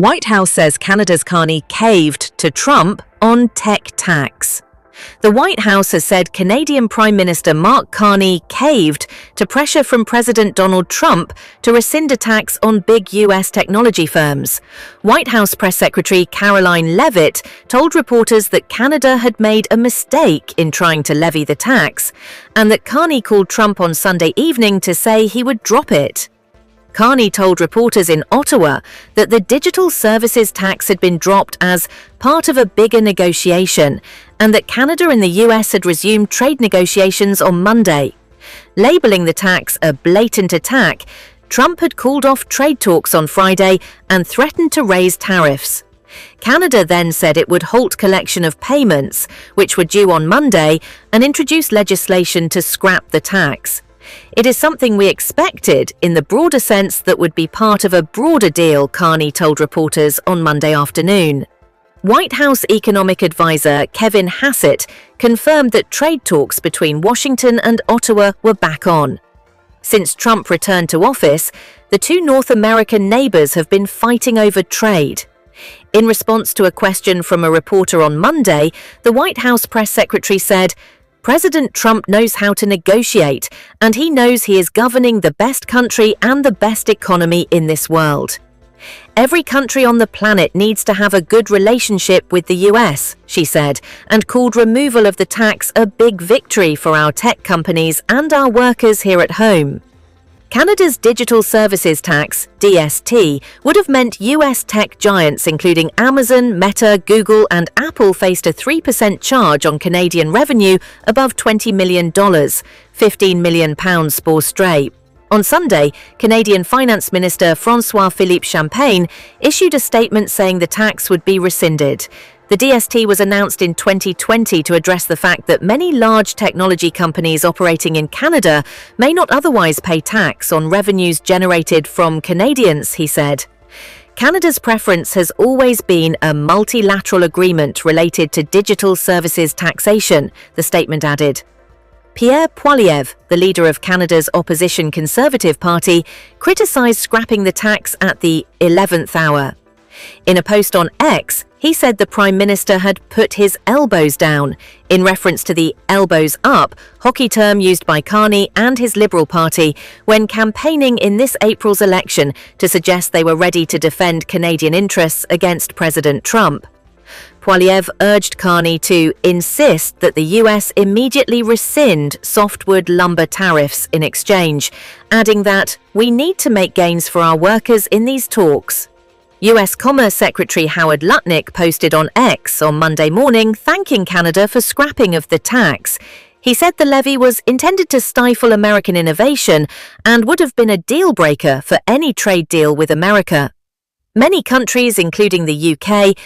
White House says Canada's Carney caved to Trump on tech tax. The White House has said Canadian Prime Minister Mark Carney caved to pressure from President Donald Trump to rescind a tax on big U.S. technology firms. White House Press Secretary Karoline Leavitt told reporters that Canada had made a mistake in trying to levy the tax, and that Carney called Trump on Sunday evening to say he would drop it. Carney told reporters in Ottawa that the digital services tax had been dropped as part of a bigger negotiation, and that Canada and the US had resumed trade negotiations on Monday. Labeling the tax a blatant attack, Trump had called off trade talks on Friday and threatened to raise tariffs. Canada then said it would halt collection of payments, which were due on Monday, and introduce legislation to scrap the tax. It is something we expected in the broader sense that would be part of a broader deal, Carney told reporters on Monday afternoon. White House economic advisor Kevin Hassett confirmed that trade talks between Washington and Ottawa were back on. Since Trump returned to office, the two North American neighbors have been fighting over trade. In response to a question from a reporter on Monday, the White House press secretary said, "President Trump knows how to negotiate, and he knows he is governing the best country and the best economy in this world. Every country on the planet needs to have a good relationship with the US," she said, and called removal of the tax a big victory for our tech companies and our workers here at home. Canada's digital services tax, DST, would have meant US tech giants including Amazon, Meta, Google and Apple faced a 3% charge on Canadian revenue above $20 million, £15 million pour stray. On Sunday, Canadian Finance Minister François-Philippe Champagne issued a statement saying the tax would be rescinded. The DST was announced in 2020 to address the fact that many large technology companies operating in Canada may not otherwise pay tax on revenues generated from Canadians, he said. Canada's preference has always been a multilateral agreement related to digital services taxation, the statement added. Pierre Poilievre, the leader of Canada's opposition Conservative Party, criticised scrapping the tax at the 11th hour. In a post on X, he said the Prime Minister had put his elbows down, in reference to the elbows up hockey term used by Carney and his Liberal Party when campaigning in this April's election to suggest they were ready to defend Canadian interests against President Trump. Poilievre urged Carney to insist that the US immediately rescind softwood lumber tariffs in exchange, adding that we need to make gains for our workers in these talks. US Commerce Secretary Howard Lutnick posted on X on Monday morning thanking Canada for scrapping of the tax. He said the levy was intended to stifle American innovation and would have been a deal breaker for any trade deal with America. Many countries, including the UK,